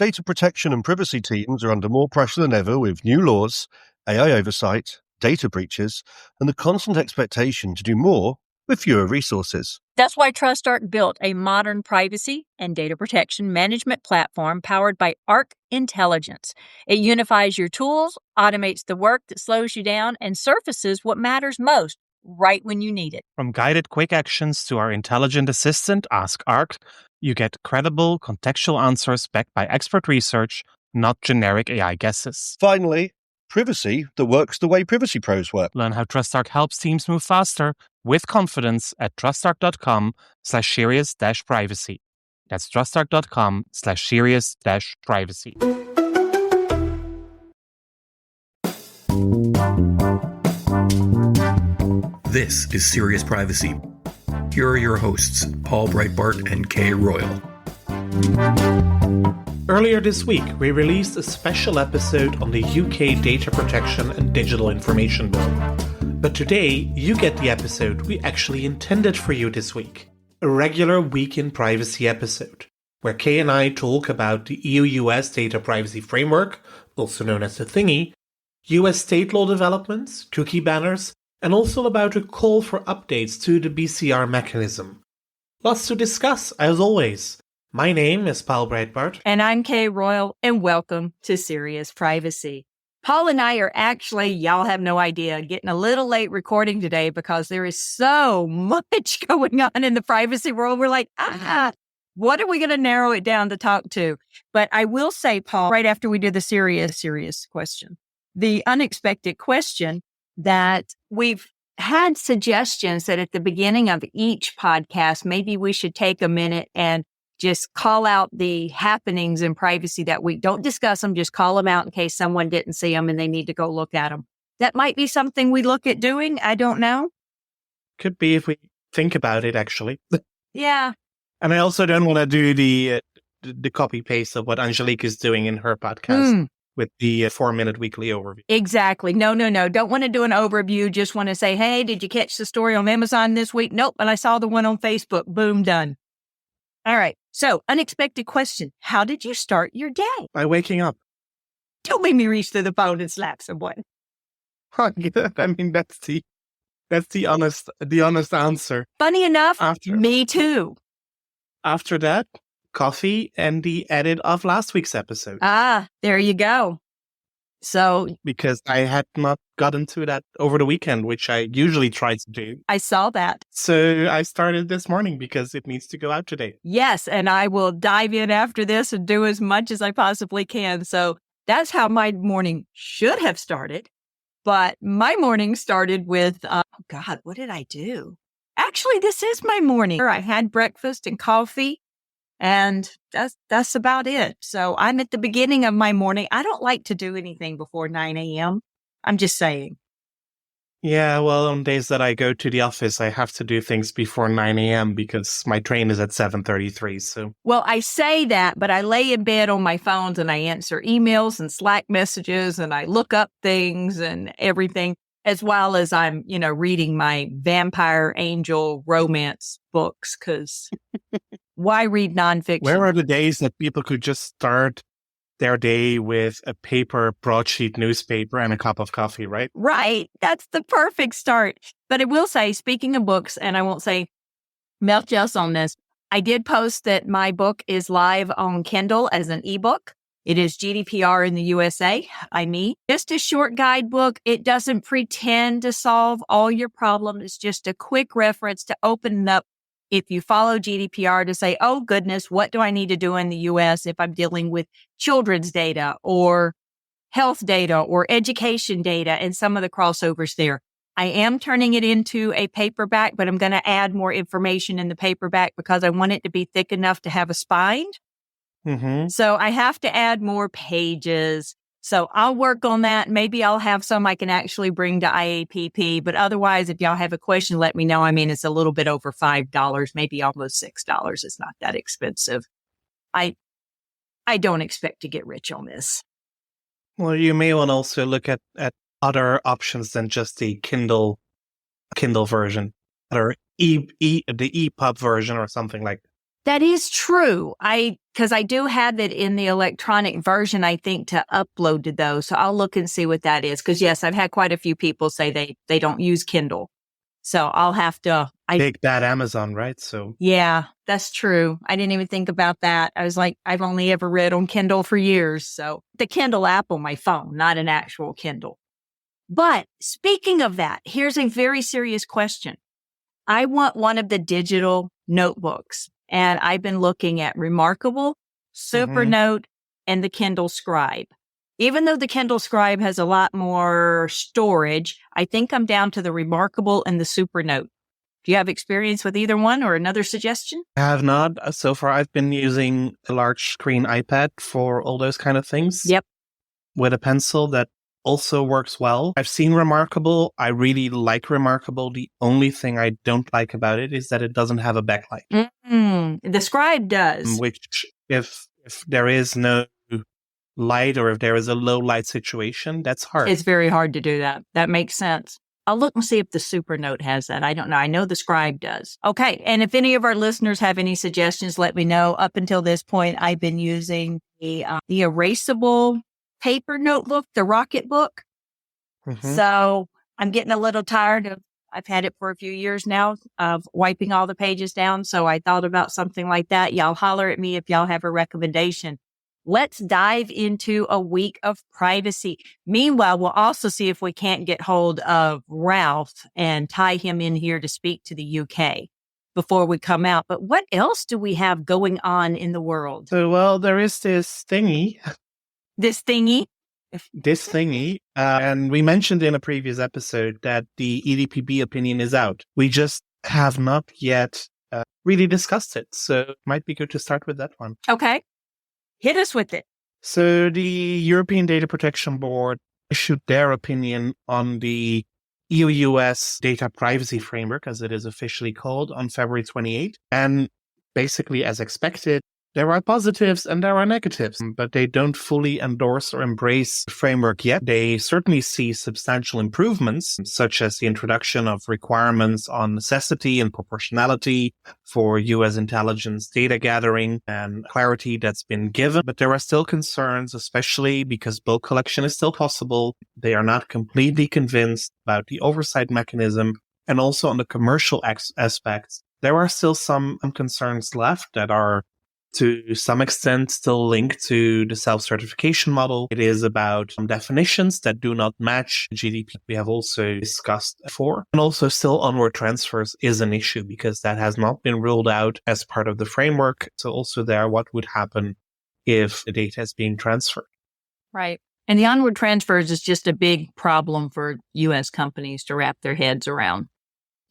Data protection and privacy teams are under more pressure than ever with new laws, AI oversight, data breaches, and the constant expectation to do more with fewer resources. That's why TrustArc built a modern privacy and data protection management platform powered by Arc Intelligence. It unifies your tools, automates the work that slows you down, and surfaces what matters most right when you need it. From guided quick actions to our intelligent assistant, Ask Arc, you get credible, contextual answers backed by expert research, not generic AI guesses. Finally, privacy that works the way privacy pros work. Learn how TrustArc helps teams move faster with confidence at trustarc.com/serious-privacy. That's trustarc.com/serious-privacy. This is Serious Privacy. Here are your hosts, Paul Breitbart and Kay Royal. Earlier this week, we released a special episode on the UK Data Protection and Digital Information Bill. But today, you get the episode we actually intended for you this week. A regular Week in Privacy episode, where Kay and I talk about the EU-US Data Privacy Framework, also known as the Thingy, US state law developments, cookie banners, and also about a call for updates to the BCR mechanism. Lots to discuss, as always. My name is Paul Breitbart. And I'm Kay Royal, and welcome to Serious Privacy. Paul and I are actually, y'all have no idea, getting a little late recording today because there is so much going on in the privacy world. We're like, what are we going to narrow it down to talk to? But I will say, Paul, right after we do the serious question, the unexpected question that we've had suggestions that at the beginning of each podcast, maybe we should take a minute and just call out the happenings in privacy that week. Don't discuss them, just call them out in case someone didn't see them and they need to go look at them. That might be something we look at doing. I don't know. Could be if we think about it, actually. Yeah. And I also don't want to do the copy paste of what Angelique is doing in her podcast. With the 4-minute weekly overview. Exactly. No. Don't want to do an overview. Just want to say, hey, did you catch the story on Amazon this week? Nope. And I saw the one on Facebook. Boom, done. All right. So, unexpected question. How did you start your day? By waking up. Don't make me reach to the phone and slap someone. I mean, that's the honest answer. Funny enough, me too. After that, coffee and the edit of last week's episode. There you go. So, because I had not gotten to that over the weekend, which I usually try to do. I saw that. So I started this morning because it needs to go out today. Yes, and I will dive in after this and do as much as I possibly can. So that's how my morning should have started. But my morning started with, what did I do? Actually, this is my morning. I had breakfast and coffee. And that's about it. So I'm at the beginning of my morning. I don't like to do anything before 9 a.m. I'm just saying. Yeah, well, on days that I go to the office, I have to do things before 9 a.m. because my train is at 7:33. So, well, I say that, but I lay in bed on my phones and I answer emails and Slack messages and I look up things and everything, as well as I'm, reading my vampire angel romance books because why read nonfiction? Where are the days that people could just start their day with a paper broadsheet newspaper and a cup of coffee, right? Right. That's the perfect start. But I will say, speaking of books, and I won't say much else on this, I did post that my book is live on Kindle as an ebook. It is GDPR in the USA. Just a short guidebook. It doesn't pretend to solve all your problems. It's just a quick reference to open up if you follow GDPR to say, oh goodness, what do I need to do in the US if I'm dealing with children's data or health data or education data and some of the crossovers there. I am turning it into a paperback, but I'm going to add more information in the paperback because I want it to be thick enough to have a spine. Mm-hmm. So I have to add more pages. So I'll work on that. Maybe I'll have some I can actually bring to IAPP. But otherwise, if y'all have a question, let me know. I mean, it's a little bit over $5, maybe almost $6. It's not that expensive. I don't expect to get rich on this. Well, you may want to also look at other options than just the Kindle version, or the EPUB version or something like that. That is true. Because I do have it in the electronic version, I think, to upload to those. So I'll look and see what that is. Because yes, I've had quite a few people say they don't use Kindle. So I'll have to. Take that, Amazon, right? So Yeah, that's true. I didn't even think about that. I was like, I've only ever read on Kindle for years. So the Kindle app on my phone, not an actual Kindle. But speaking of that, here's a very serious question. I want one of the digital notebooks. And I've been looking at Remarkable, Supernote, and the Kindle Scribe. Even though the Kindle Scribe has a lot more storage, I think I'm down to the Remarkable and the Supernote. Do you have experience with either one or another suggestion? I have not. So far, I've been using a large screen iPad for all those kind of things. Yep. With a pencil that also works well. I've seen Remarkable. I really like Remarkable. The only thing I don't like about it is that it doesn't have a backlight. The Scribe does. Which, if there is no light or if there is a low light situation, that's hard. It's very hard to do that. That makes sense. I'll look and see if the Supernote has that. I don't know. I know the Scribe does. Okay. And if any of our listeners have any suggestions, let me know. Up until this point, I've been using the erasable paper notebook, the Rocket Book. So I'm getting a little tired of, I've had it for a few years now, of wiping all the pages down. So I thought about something like that. Y'all holler at me if y'all have a recommendation. Let's dive into a week of privacy. Meanwhile, we'll also see if we can't get hold of Ralph and tie him in here to speak to the UK before we come out. But what else do we have going on in the world? So, well, there is this thingy. This thingy? And we mentioned in a previous episode that the EDPB opinion is out. We just have not yet really discussed it. So it might be good to start with that one. Okay. Hit us with it. So the European Data Protection Board issued their opinion on the EU-US data privacy framework, as it is officially called, on February 28th. And basically, as expected, there are positives and there are negatives, but they don't fully endorse or embrace the framework yet. They certainly see substantial improvements, such as the introduction of requirements on necessity and proportionality for U.S. intelligence data gathering and clarity that's been given. But there are still concerns, especially because bulk collection is still possible. They are not completely convinced about the oversight mechanism, and also on the commercial aspects. There are still some concerns left that are to some extent still linked to the self-certification model. It is about definitions that do not match GDP we have also discussed before. And also still onward transfers is an issue because that has not been ruled out as part of the framework. So also there, what would happen if the data is being transferred? Right. And the onward transfers is just a big problem for U.S. companies to wrap their heads around.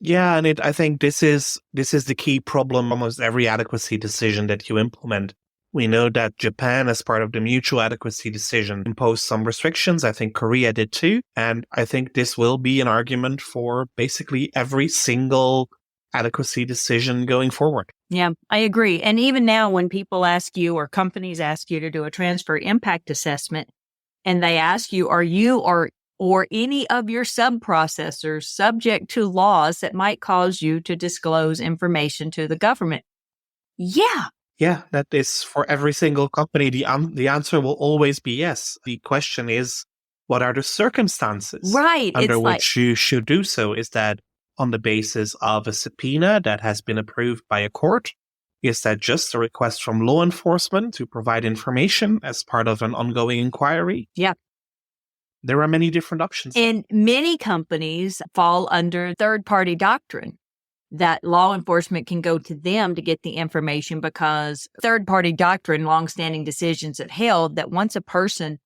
Yeah, and I think this is the key problem. Almost every adequacy decision that you implement. We know that Japan, as part of the mutual adequacy decision, imposed some restrictions. I think Korea did too. And I think this will be an argument for basically every single adequacy decision going forward. Yeah, I agree. And even now, when people ask you or companies ask you to do a transfer impact assessment, and they ask you, are you or any of your sub-processors subject to laws that might cause you to disclose information to the government? Yeah. Yeah, that is for every single company. The answer will always be yes. The question is, what are the circumstances under which you should do so? Is that on the basis of a subpoena that has been approved by a court? Is that just a request from law enforcement to provide information as part of an ongoing inquiry? Yeah. There are many different options. And many companies fall under third-party doctrine that law enforcement can go to them to get the information because third-party doctrine, longstanding decisions have held that once a person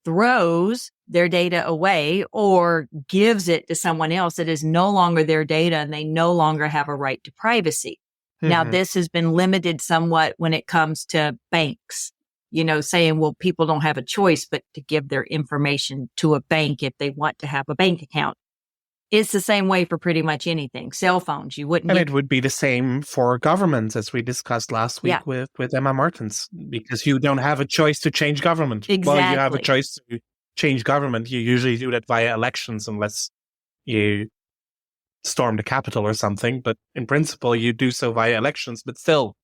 throws their data away or gives it to someone else, it is no longer their data and they no longer have a right to privacy. Mm-hmm. Now, this has been limited somewhat when it comes to banks. You know, saying, well, people don't have a choice but to give their information to a bank if they want to have a bank account. It's the same way for pretty much anything. Cell phones, you wouldn't. And it would be the same for governments, as we discussed last week with Emma Martins, because you don't have a choice to change government. Exactly. Well, you have a choice to change government. You usually do that via elections unless you storm the Capitol or something. But in principle, you do so via elections. But still,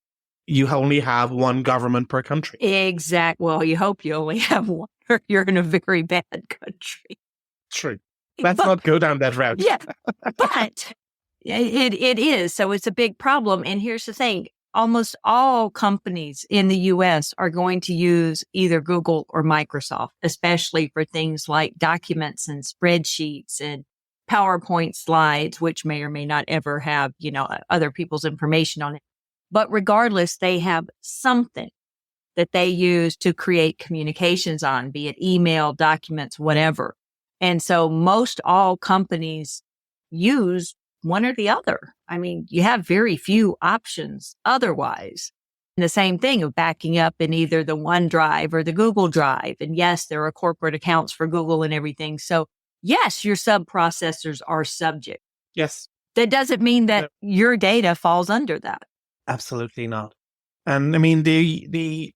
you only have one government per country. Well, you hope you only have one, or you're in a very bad country. True. Let's not go down that route. Yeah, but it is. So it's a big problem. And here's the thing. Almost all companies in the U.S. are going to use either Google or Microsoft, especially for things like documents and spreadsheets and PowerPoint slides, which may or may not ever have, other people's information on it. But regardless, they have something that they use to create communications on, be it email, documents, whatever. And so most all companies use one or the other. I mean, you have very few options otherwise. And the same thing of backing up in either the OneDrive or the Google Drive. And yes, there are corporate accounts for Google and everything. So yes, your sub-processors are subject. Yes. That doesn't mean that your data falls under that. Absolutely not. And I mean, the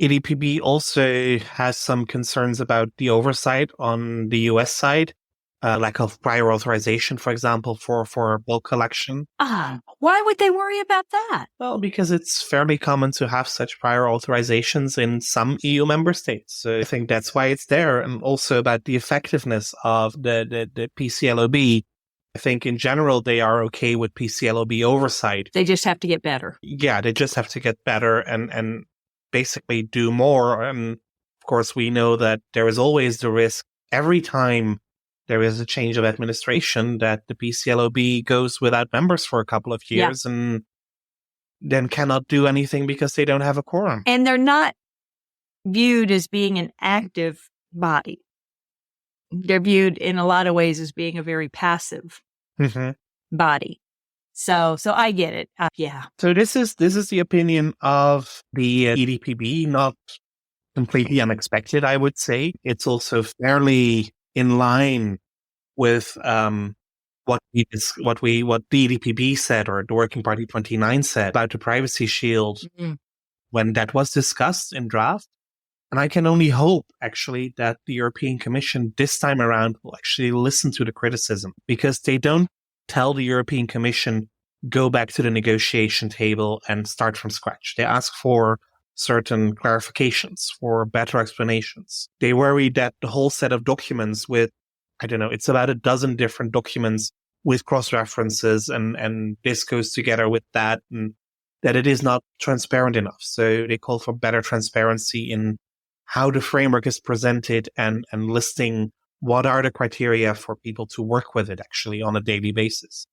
ADPB also has some concerns about the oversight on the US side, lack of prior authorization, for example, for bulk collection. Why would they worry about that? Well, because it's fairly common to have such prior authorizations in some EU member states. So I think that's why it's there. And also about the effectiveness of the PCLOB. I think in general, they are okay with PCLOB oversight. They just have to get better. Yeah, they just have to get better and basically do more. And of course, we know that there is always the risk every time there is a change of administration that the PCLOB goes without members for a couple of years and then cannot do anything because they don't have a quorum. And they're not viewed as being an active body. They're viewed in a lot of ways as being a very passive body. So I get it. Yeah. So this is the opinion of the EDPB, not completely unexpected, I would say. It's also fairly in line with what the EDPB said, or the Working Party 29 said about the Privacy Shield when that was discussed in draft. And I can only hope, actually, that the European Commission this time around will actually listen to the criticism, because they don't tell the European Commission, go back to the negotiation table and start from scratch. They ask for certain clarifications, for better explanations. They worry that the whole set of documents with, it's about a dozen different documents with cross-references and this goes together with that, and that it is not transparent enough. So they call for better transparency in how the framework is presented and listing what are the criteria for people to work with it actually on a daily basis.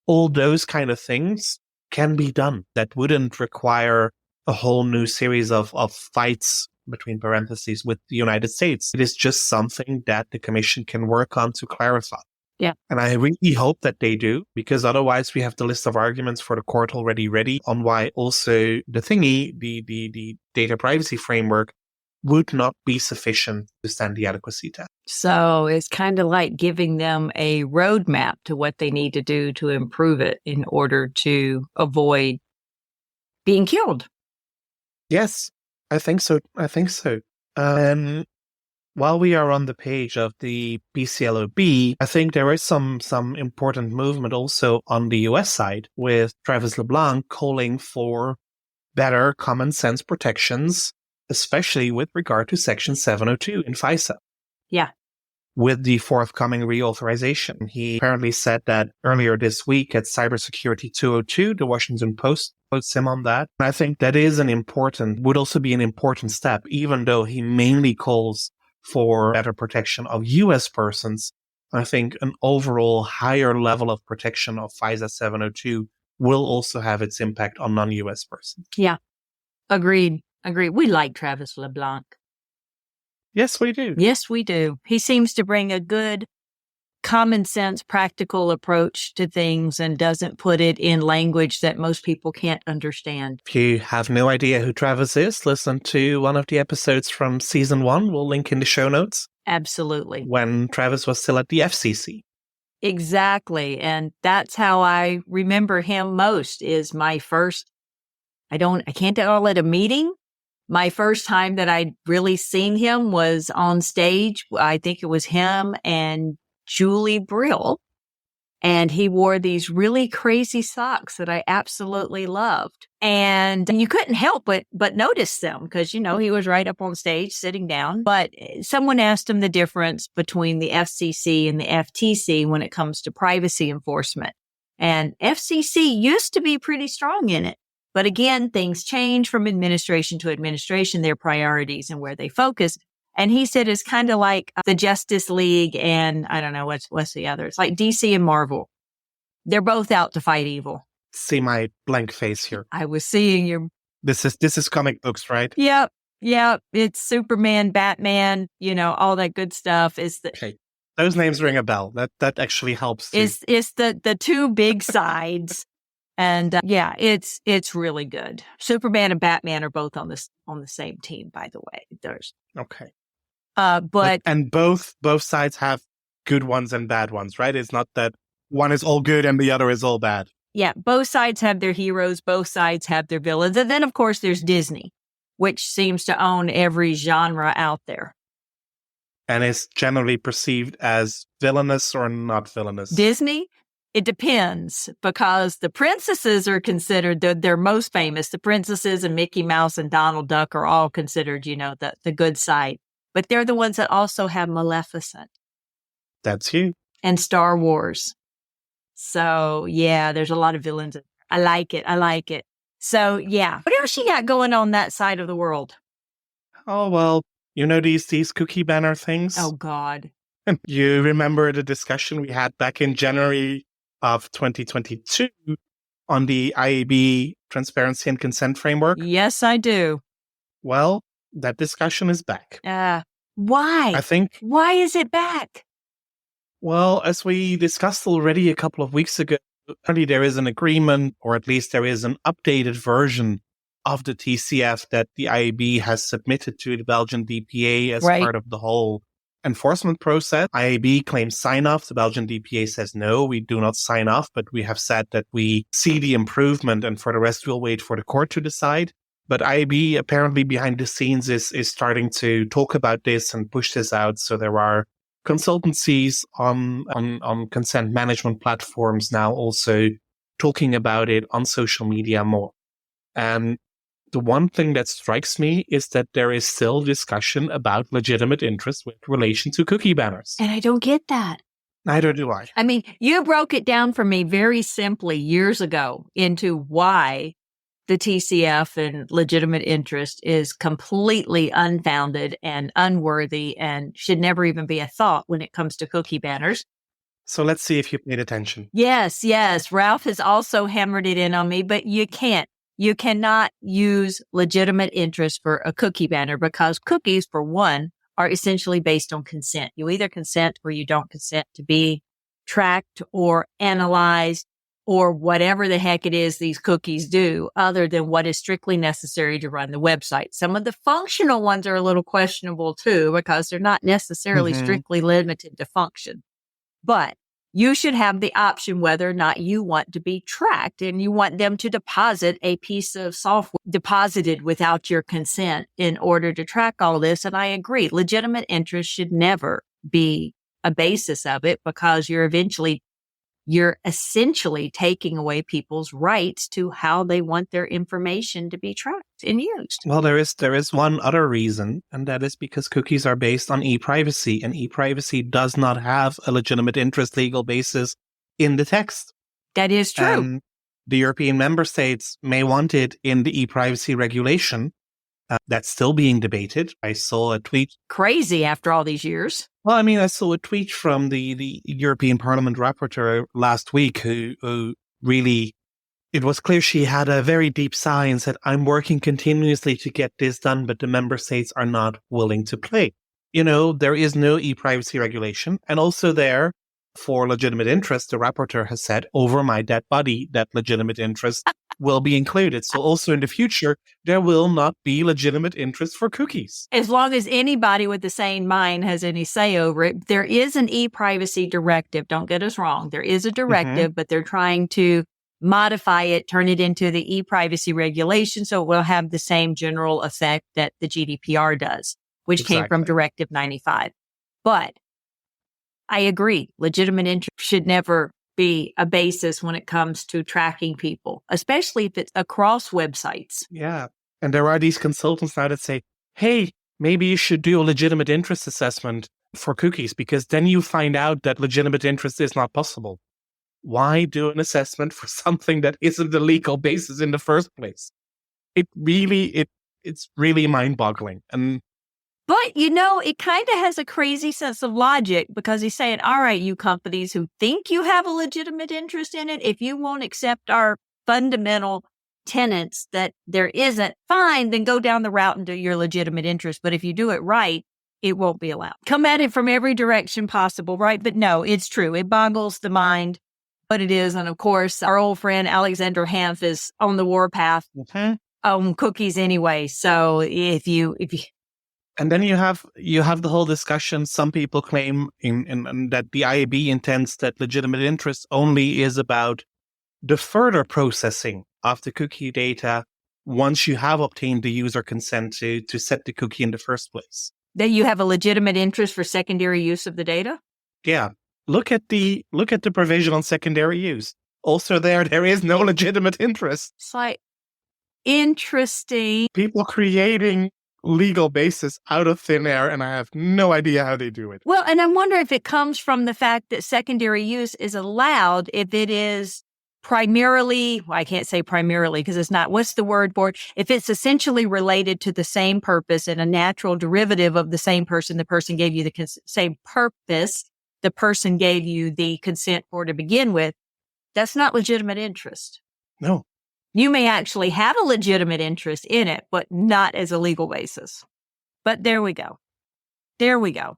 All those kind of things can be done. That wouldn't require a whole new series of fights, between parentheses, with the United States. It is just something that the Commission can work on to clarify. Yeah. And I really hope that they do, because otherwise we have the list of arguments for the court already ready on why also the data privacy framework would not be sufficient to stand the adequacy test. So it's kind of like giving them a roadmap to what they need to do to improve it in order to avoid being killed. Yes, I think so. While we are on the page of the PCLOB, I think there is some important movement also on the US side, with Travis LeBlanc calling for better common sense protections, especially with regard to Section 702 in FISA. Yeah. With the forthcoming reauthorization. He apparently said that earlier this week at Cybersecurity 202, the Washington Post quotes him on that. And I think that would also be an important step, even though he mainly calls for better protection of U.S. persons. I think an overall higher level of protection of FISA 702 will also have its impact on non-U.S. persons. Yeah. Agreed. We like Travis LeBlanc. Yes, we do. Yes, we do. He seems to bring a good, common sense, practical approach to things and doesn't put it in language that most people can't understand. If you have no idea who Travis is, listen to one of the episodes from season 1. We'll link in the show notes. Absolutely. When Travis was still at the FCC. Exactly. And that's how I remember him most, is my first, I can't call it a meeting. My first time that I'd really seen him was on stage. I think it was him and Julie Brill And he wore these really crazy socks that I absolutely loved. And you couldn't help but notice them because, he was right up on stage sitting down. But someone asked him the difference between the FCC and the FTC when it comes to privacy enforcement. And FCC used to be pretty strong in it. But again, things change from administration to administration, their priorities and where they focus. And he said it's kind of like the Justice League and I don't know, what's the other? It's like DC and Marvel. They're both out to fight evil. See my blank face here. I was seeing your... This is comic books, right? Yep. It's Superman, Batman, all that good stuff. Okay. Those names ring a bell. That actually helps. It's the two big sides. And it's really good. Superman and Batman are both on the same team, by the way. There's okay. But both sides have good ones and bad ones, right? It's not that one is all good and the other is all bad. Yeah, both sides have their heroes, both sides have their villains. And then, of course, there's Disney, which seems to own every genre out there. And is generally perceived as villainous or not villainous? Disney? It depends, because the princesses are considered, they're most famous. The princesses and Mickey Mouse and Donald Duck are all considered, the good side. But they're the ones that also have Maleficent. That's you. And Star Wars. So, yeah, there's a lot of villains. I like it. So, yeah. What else you got going on that side of the world? Oh, well, these cookie banner things? Oh, God. You remember the discussion we had back in January of 2022 on the IAB Transparency and Consent Framework? Yes, I do. Well, that discussion is back. Why? I think. Why is it back? Well, as we discussed already a couple of weeks ago, apparently there is an agreement, or at least there is an updated version of the TCF that the IAB has submitted to the Belgian DPA as part of the whole enforcement process. IAB claims sign-off. The Belgian DPA says, no, we do not sign off, but we have said that we see the improvement, and for the rest, we'll wait for the court to decide. But IAB apparently behind the scenes is starting to talk about this and push this out. So there are consultancies on consent management platforms now also talking about it on social media more. And the one thing that strikes me is that there is still discussion about legitimate interest with relation to cookie banners. And I don't get that. Neither do I. I mean, you broke it down for me very simply years ago into why the TCF and legitimate interest is completely unfounded and unworthy and should never even be a thought when it comes to cookie banners. So let's see if you paid attention. Yes. Ralph has also hammered it in on me, but you can't. You cannot use legitimate interest for a cookie banner because cookies, for one, are essentially based on consent. You either consent or you don't consent to be tracked or analyzed or whatever the heck it is these cookies do other than what is strictly necessary to run the website. Some of the functional ones are a little questionable too because they're not necessarily strictly limited to function. But you should have the option whether or not you want to be tracked and you want them to deposit a piece of software deposited without your consent in order to track all this. And I agree, legitimate interest should never be a basis of it because you're essentially taking away people's rights to how they want their information to be tracked and used. Well, there is one other reason, and that is because cookies are based on e-privacy, and e-privacy does not have a legitimate interest legal basis in the text. That is true. And the European member states may want it in the e-privacy regulation. That's still being debated. I saw a tweet. Crazy after all these years. Well, I mean, I saw a tweet from the European Parliament rapporteur last week who really, it was clear she had a very deep sigh and said, I'm working continuously to get this done, but the member states are not willing to play. There is no e-privacy regulation. And also there, for legitimate interest, the rapporteur has said, over my dead body, that legitimate interest will be included. So also in the future, there will not be legitimate interest for cookies. As long as anybody with the sane mind has any say over it, there is an e-privacy directive. Don't get us wrong. There is a directive, but they're trying to modify it, turn it into the e-privacy regulation so it will have the same general effect that the GDPR does, which came from Directive 95. But I agree, legitimate interest should never be a basis when it comes to tracking people, especially if it's across websites. Yeah. And there are these consultants now that say, hey, maybe you should do a legitimate interest assessment for cookies, because then you find out that legitimate interest is not possible. Why do an assessment for something that isn't the legal basis in the first place? It's really mind-boggling. And But, it kind of has a crazy sense of logic, because he's saying, all right, you companies who think you have a legitimate interest in it, if you won't accept our fundamental tenets that there isn't, fine, then go down the route and do your legitimate interest. But if you do it right, it won't be allowed. Come at it from every direction possible, right? But no, it's true. It boggles the mind, but it is. And of course, our old friend Alexander Hanf is on the warpath on cookies anyway. So if you And then you have the whole discussion. Some people claim in that the IAB intends that legitimate interest only is about the further processing of the cookie data once you have obtained the user consent to set the cookie in the first place. that you have a legitimate interest for secondary use of the data? Yeah. Look at the provision on secondary use. Also there is no legitimate interest. It's like, interesting. People creating legal basis out of thin air, and I have no idea how they do it. Well, and I wonder if it comes from the fact that secondary use is allowed if it is primarily, well, I can't say primarily because it's not, what's the word for it? If it's essentially related to the same purpose and a natural derivative of the same person, the person gave you the same purpose, the person gave you the consent for to begin with, that's not legitimate interest. No. You may actually have a legitimate interest in it, but not as a legal basis. But there we go. There we go.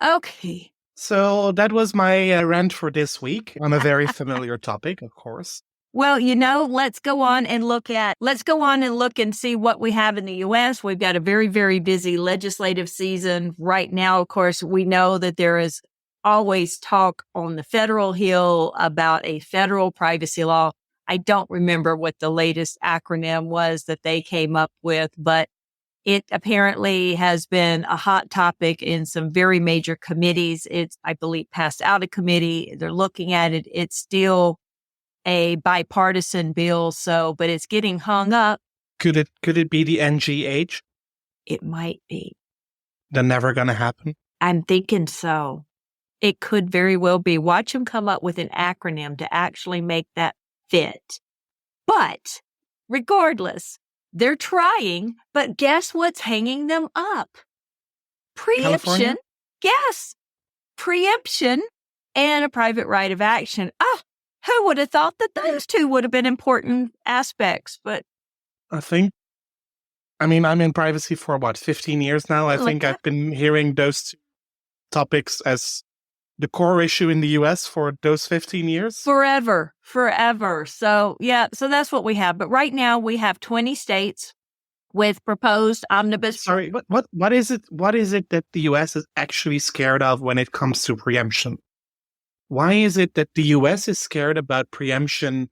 Okay. So that was my rant for this week on a very familiar topic, of course. Well, let's go on and look and see what we have in the U.S. We've got a very, very busy legislative season right now. Of course, we know that there is always talk on the federal Hill about a federal privacy law. I don't remember what the latest acronym was that they came up with, but it apparently has been a hot topic in some very major committees. It's, I believe, passed out of committee. They're looking at it. It's still a bipartisan bill, but it's getting hung up. Could it be the NGH? It might be. They're never going to happen? I'm thinking so. It could very well be. Watch them come up with an acronym to actually make that fit. But regardless, they're trying, but guess what's hanging them up? Preemption. California? Yes. Preemption and a private right of action. Who would have thought that those two would have been important aspects? But I'm in privacy for 15 years now. I think I've been hearing those two topics as the core issue in the US for those 15 years? Forever. So that's what we have. But right now we have 20 states with proposed omnibus. Sorry, what is it that the US is actually scared of when it comes to preemption? Why is it that the US is scared about preemption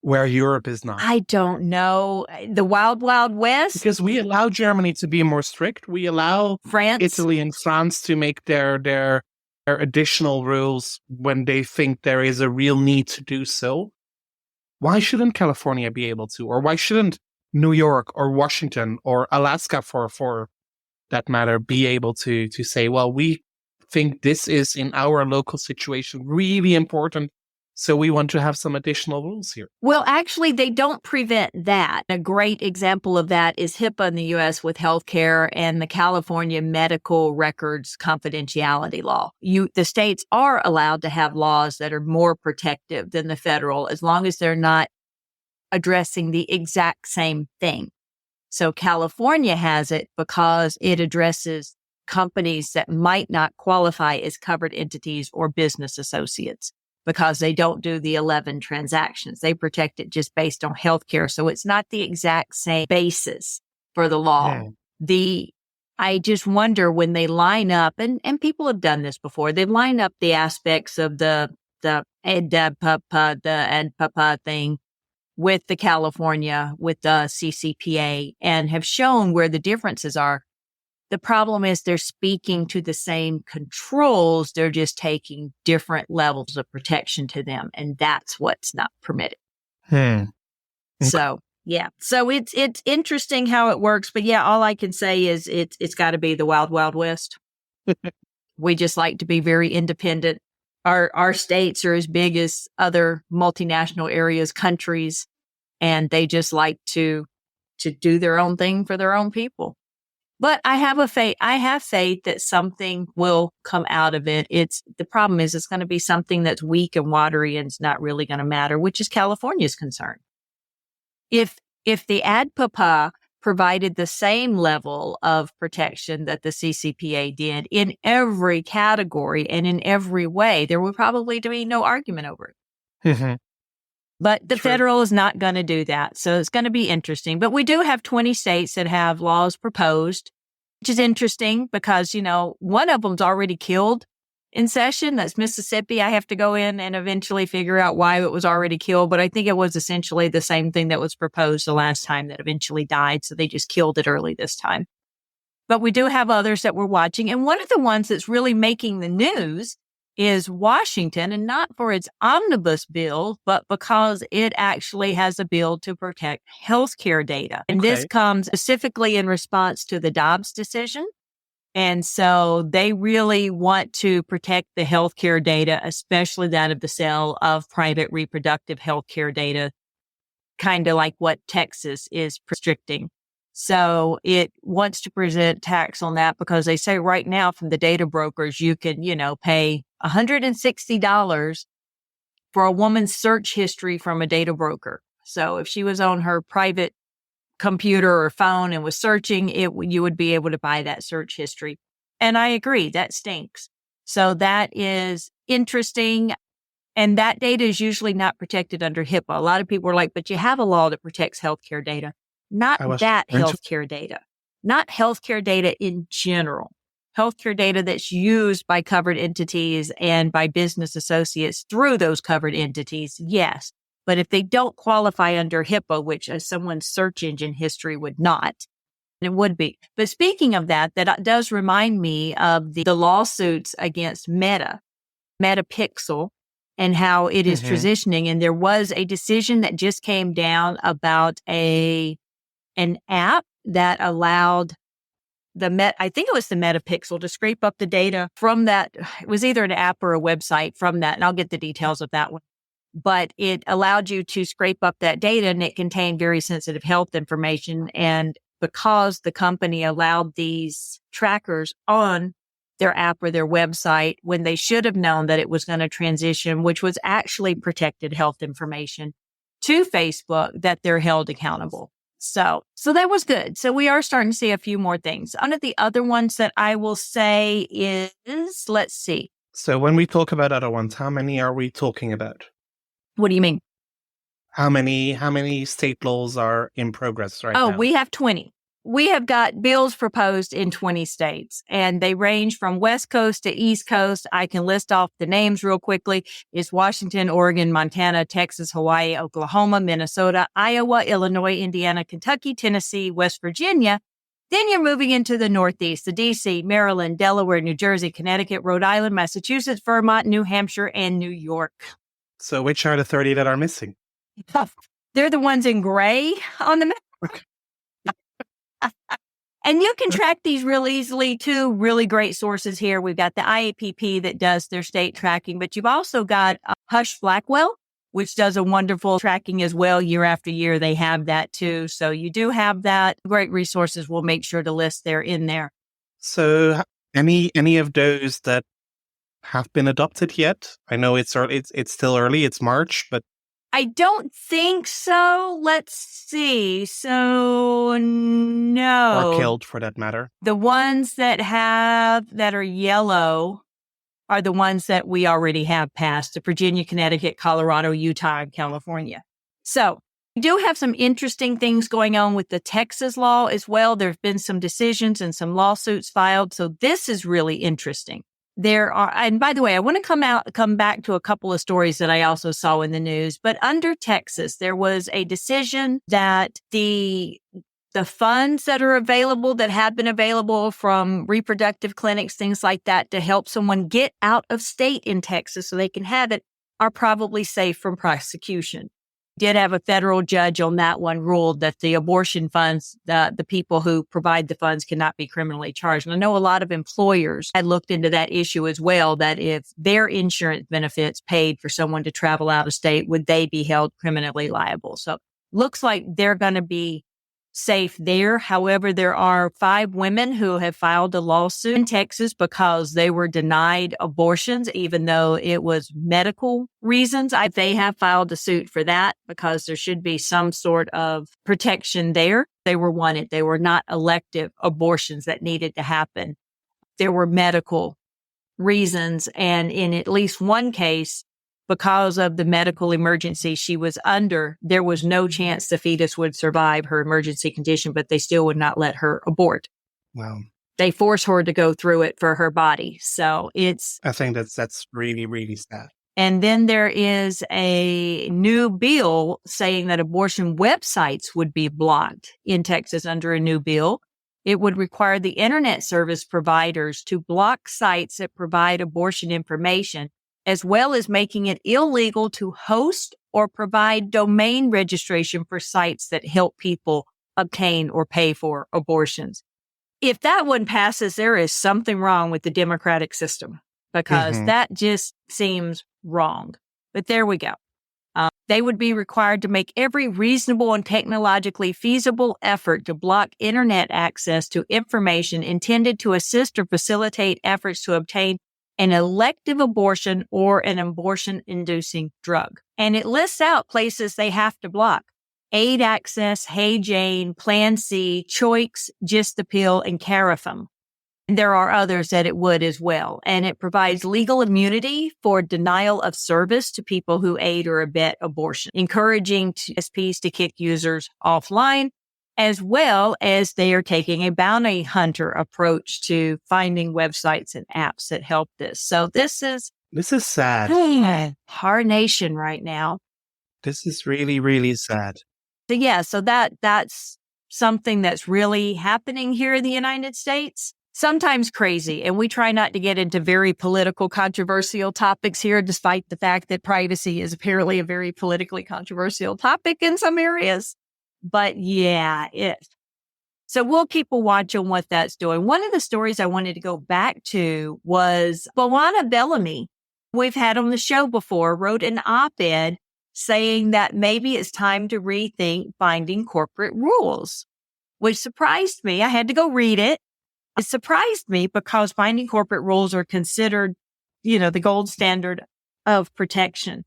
where Europe is not? I don't know. The wild, wild west? Because we allow Germany to be more strict. We allow France, Italy and France to make their additional rules when they think there is a real need to do so. Why shouldn't California be able to? Or why shouldn't New York or Washington or Alaska, for that matter, be able to say, well, we think this is in our local situation really important, so we want to have some additional rules here? Well, actually, they don't prevent that. A great example of that is HIPAA in the U.S. with healthcare and the California medical records confidentiality law. The states are allowed to have laws that are more protective than the federal, as long as they're not addressing the exact same thing. So California has it because it addresses companies that might not qualify as covered entities or business associates, because they don't do the 11 transactions. They protect it just based on healthcare. So it's not the exact same basis for the law. Yeah. I just wonder when they line up, and people have done this before, they line up the aspects of the EDPA thing with the California, with the CCPA, and have shown where the differences are. The problem is they're speaking to the same controls. They're just taking different levels of protection to them. And that's what's not permitted. Okay. So, yeah. So it's interesting how it works. But yeah, all I can say is it's got to be the wild, wild west. We just like to be very independent. Our states are as big as other multinational areas, countries, and they just like to do their own thing for their own people. But I have faith that something will come out of it. The problem is it's going to be something that's weak and watery and it's not really going to matter, which is California's concern. If the ADPPA provided the same level of protection that the CCPA did in every category and in every way, there would probably be no argument over it. Mm-hmm. But the federal is not going to do that. So it's going to be interesting. But we do have 20 states that have laws proposed, which is interesting because, one of them's already killed in session. That's Mississippi. I have to go in and eventually figure out why it was already killed. But I think it was essentially the same thing that was proposed the last time that eventually died. So they just killed it early this time. But we do have others that we're watching. And one of the ones that's really making the news is Washington, and not for its omnibus bill, but because it actually has a bill to protect healthcare data. And this comes specifically in response to the Dobbs decision. And so they really want to protect the healthcare data, especially that of the sale of private reproductive healthcare data, kind of like what Texas is restricting. So it wants to present tax on that because they say right now from the data brokers, you can, pay $160 for a woman's search history from a data broker. So if she was on her private computer or phone and was searching, you would be able to buy that search history. And I agree, that stinks. So that is interesting. And that data is usually not protected under HIPAA. A lot of people are like, but you have a law that protects healthcare data. Not that healthcare data, not healthcare data in general. Healthcare data that's used by covered entities and by business associates through those covered entities, yes. But if they don't qualify under HIPAA, which someone's search engine history would not, it would be. But speaking of that does remind me of the lawsuits against Metapixel, and how it is transitioning. And there was a decision that just came down about an app that allowed I think it was the Metapixel to scrape up the data from that. It was either an app or a website from that. And I'll get the details of that one. But it allowed you to scrape up that data and it contained very sensitive health information. And because the company allowed these trackers on their app or their website when they should have known that it was going to transition, which was actually protected health information, to Facebook, that they're held accountable. So that was good. So we are starting to see a few more things. One of the other ones that I will say is, let's see. So when we talk about other ones, how many are we talking about? What do you mean? How many state laws are in progress right now? Oh, we have 20. We have got bills proposed in 20 states, and they range from West Coast to East Coast. I can list off the names real quickly. It's Washington, Oregon, Montana, Texas, Hawaii, Oklahoma, Minnesota, Iowa, Illinois, Indiana, Kentucky, Tennessee, West Virginia. Then you're moving into the Northeast, the DC, Maryland, Delaware, New Jersey, Connecticut, Rhode Island, Massachusetts, Vermont, New Hampshire, and New York. So which are the 30 that are missing? They're the ones in gray on the map. Okay. And you can track these real easily too. Really great sources here. We've got the IAPP that does their state tracking, but you've also got Hush Blackwell, which does a wonderful tracking as well. Year after year, they have that too. So you do have that. Great resources. We'll make sure to list there in there. So any of those that have been adopted yet? I know it's early, it's still early. It's March, but I don't think so. Let's see. So no. Or killed for that matter. The ones that are yellow are the ones that we already have passed: the Virginia, Connecticut, Colorado, Utah, and California. So we do have some interesting things going on with the Texas law as well. There have been some decisions and some lawsuits filed. So this is really interesting. There are, and by the way, I want to come back to a couple of stories that I also saw in the news, but under Texas, there was a decision that the the funds that are available, that have been available from reproductive clinics, things like that, to help someone get out of state in Texas so they can have it, are probably safe from prosecution. Did have a federal judge on that one ruled that the abortion funds, the people who provide the funds cannot be criminally charged. And I know a lot of employers had looked into that issue as well, that if their insurance benefits paid for someone to travel out of state, would they be held criminally liable? So looks like they're going to be safe there. However, there are 5 women who have filed a lawsuit in Texas because they were denied abortions, even though it was medical reasons. They have filed a suit for that because there should be some sort of protection there. They were wanted. They were not elective abortions that needed to happen. There were medical reasons. And in at least one case, because of the medical emergency she was under, there was no chance the fetus would survive her emergency condition, but they still would not let her abort. Wow. They force her to go through it for her body. So I think that's really, really sad. And then there is a new bill saying that abortion websites would be blocked in Texas under a new bill. It would require the internet service providers to block sites that provide abortion information, as well as making it illegal to host or provide domain registration for sites that help people obtain or pay for abortions. If that one passes, there is something wrong with the democratic system, because that just seems wrong. But there we go. They would be required to make every reasonable and technologically feasible effort to block internet access to information intended to assist or facilitate efforts to obtain an elective abortion or an abortion-inducing drug. And it lists out places they have to block: Aid Access, Hey Jane, Plan C, Choice, Just the Pill, and Carafem. And there are others that it would as well. And it provides legal immunity for denial of service to people who aid or abet abortion, encouraging SPs to kick users offline, as well as they are taking a bounty hunter approach to finding websites and apps that help this. So this is sad. Our nation right now. This is really, really sad. So yeah, so that's something that's really happening here in the United States. Sometimes crazy, and we try not to get into very political, controversial topics here, despite the fact that privacy is apparently a very politically controversial topic in some areas. But yeah, so we'll keep a watch on what that's doing. One of the stories I wanted to go back to was B'Elanna Bellamy. We've had on the show before, wrote an op-ed saying that maybe it's time to rethink binding corporate rules, which surprised me. I had to go read it. It surprised me because binding corporate rules are considered, the gold standard of protection.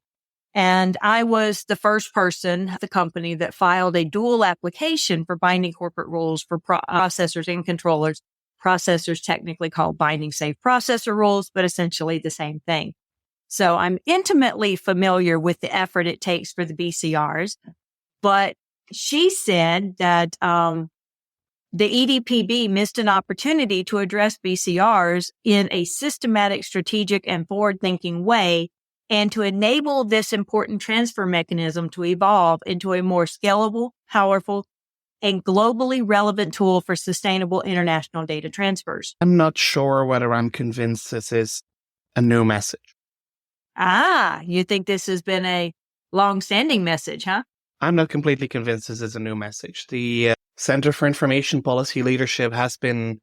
And I was the first person at the company that filed a dual application for binding corporate rules for processors and controllers. Processors technically called binding safe processor rules, but essentially the same thing. So I'm intimately familiar with the effort it takes for the BCRs. But she said that the EDPB missed an opportunity to address BCRs in a systematic, strategic, and forward-thinking way, and to enable this important transfer mechanism to evolve into a more scalable, powerful, and globally relevant tool for sustainable international data transfers. I'm not sure whether I'm convinced this is a new message. You think this has been a long-standing message, huh? I'm not completely convinced this is a new message. The Center for Information Policy Leadership has been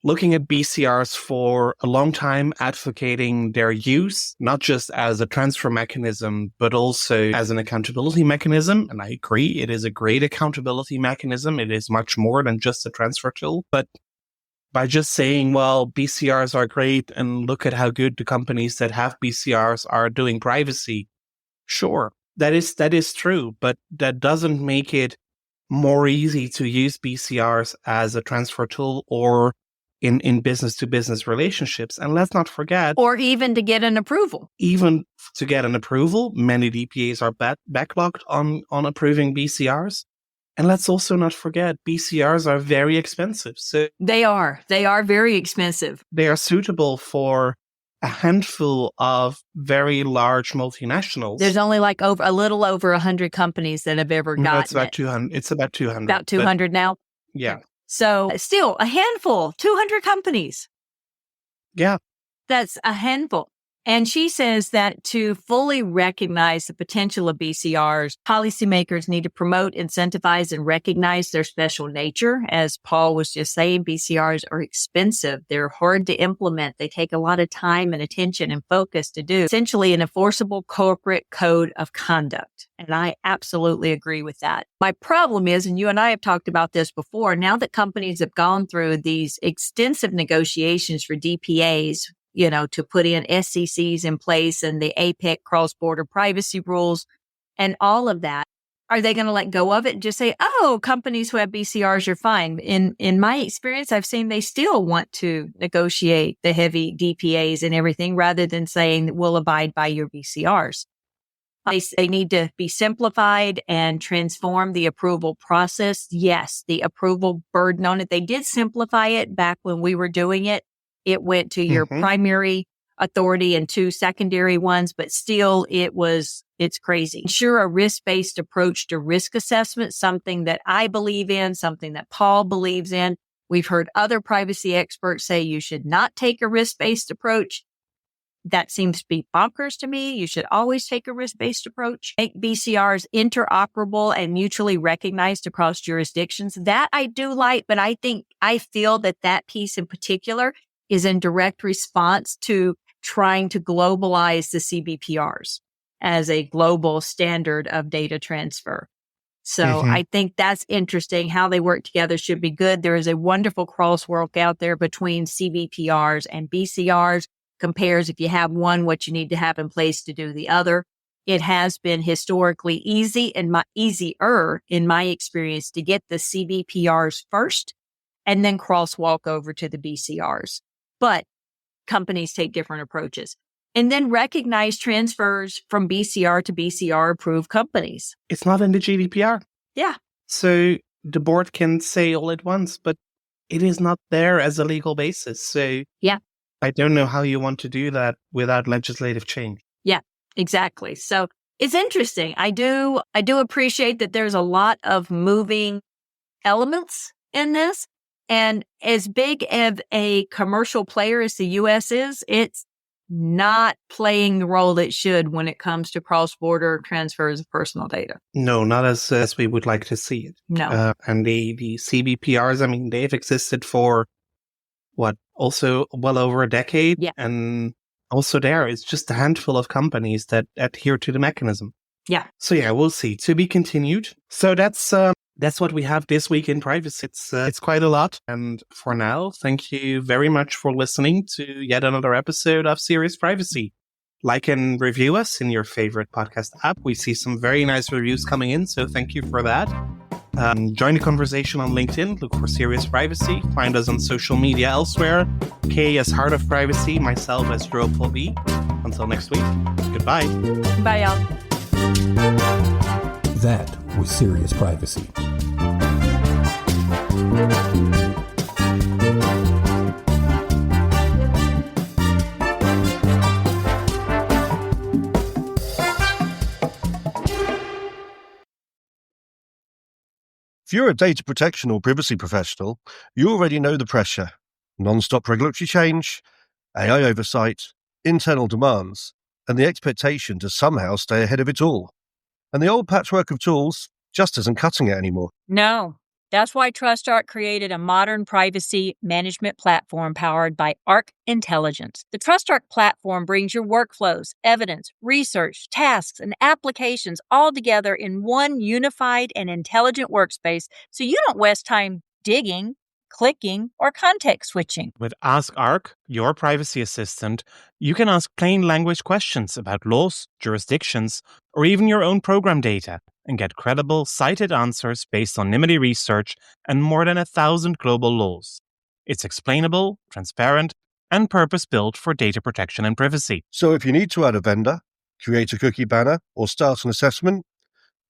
looking at BCRs for a long time, advocating their use, not just as a transfer mechanism, but also as an accountability mechanism. And I agree, it is a great accountability mechanism. It is much more than just a transfer tool. But by just saying, well, BCRs are great and look at how good the companies that have BCRs are doing privacy, sure, that is true, but that doesn't make it more easy to use BCRs as a transfer tool or in business-to-business relationships. And let's not forget... Or even to get an approval. Even to get an approval, many DPAs are backlogged on approving BCRs. And let's also not forget, BCRs are very expensive. So They are very expensive. They are suitable for a handful of very large multinationals. There's only a little over 100 companies that have ever gotten It's about 200. It's about 200. About 200 now? Yeah. So still a handful, 200 companies. Yeah. That's a handful. And she says that to fully recognize the potential of BCRs, policymakers need to promote, incentivize, and recognize their special nature. As Paul was just saying, BCRs are expensive. They're hard to implement. They take a lot of time and attention and focus to do. Essentially, an enforceable corporate code of conduct. And I absolutely agree with that. My problem is, and you and I have talked about this before, now that companies have gone through these extensive negotiations for DPAs, to put in SECs in place and the APEC cross-border privacy rules and all of that, are they going to let go of it and just say, oh, companies who have BCRs are fine? In my experience, I've seen they still want to negotiate the heavy DPAs and everything rather than saying we'll abide by your BCRs. They need to be simplified and transform the approval process. Yes, the approval burden on it. They did simplify it back when we were doing it. It went to your primary authority and 2 secondary ones, but still it's crazy. Sure, a risk-based approach to risk assessment, something that I believe in, something that Paul believes in. We've heard other privacy experts say you should not take a risk-based approach. That seems to be bonkers to me. You should always take a risk-based approach. Make BCRs interoperable and mutually recognized across jurisdictions. That I do like, but I feel that piece in particular is in direct response to trying to globalize the CBPRs as a global standard of data transfer. So I think that's interesting. How they work together should be good. There is a wonderful crosswalk out there between CBPRs and BCRs. Compares if you have one, what you need to have in place to do the other. It has been historically easier in my experience to get the CBPRs first and then crosswalk over to the BCRs. But companies take different approaches. And then recognize transfers from BCR to BCR approved companies. It's not in the GDPR. Yeah. So the board can say all at once, but it is not there as a legal basis. So yeah. I don't know how you want to do that without legislative change. Yeah, exactly. So it's interesting. I do appreciate that there's a lot of moving elements in this. And as big of a commercial player as the U.S. is, it's not playing the role it should when it comes to cross-border transfers of personal data. No, not as we would like to see it. No. And the CBPRs, they've existed for also well over a decade. Yeah. And also there is just a handful of companies that adhere to the mechanism. Yeah. So yeah, we'll see. To be continued. So that's what we have this week in privacy. It's quite a lot. And for now, thank you very much for listening to yet another episode of Serious Privacy. Like and review us in your favorite podcast app. We see some very nice reviews coming in, so thank you for that. Join the conversation on LinkedIn. Look for Serious Privacy. Find us on social media elsewhere. Kay as Heart of Privacy, myself as Paul B. Until next week, goodbye. Bye, y'all. That was Serious Privacy. If you're a data protection or privacy professional, you already know the pressure. Non-stop regulatory change, AI oversight, internal demands, and the expectation to somehow stay ahead of it all. And the old patchwork of tools just isn't cutting it anymore. No. That's why TrustArc created a modern privacy management platform powered by Arc Intelligence. The TrustArc platform brings your workflows, evidence, research, tasks, and applications all together in one unified and intelligent workspace so you don't waste time digging, clicking, or context switching. With Ask Arc, your privacy assistant, you can ask plain language questions about laws, jurisdictions, or even your own program data and get credible, cited answers based on NIMD research and more than 1,000 global laws. It's explainable, transparent, and purpose-built for data protection and privacy. So if you need to add a vendor, create a cookie banner, or start an assessment,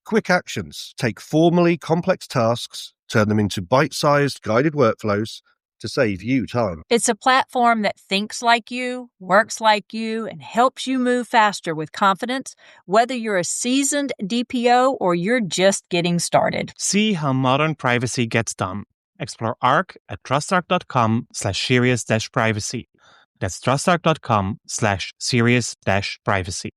quick actions take formally complex tasks, turn them into bite-sized guided workflows to save you time. It's a platform that thinks like you, works like you, and helps you move faster with confidence, whether you're a seasoned DPO or you're just getting started. See how modern privacy gets done. explore Arc at trustarc.com/serious-privacy. That's trustarc.com/serious-privacy.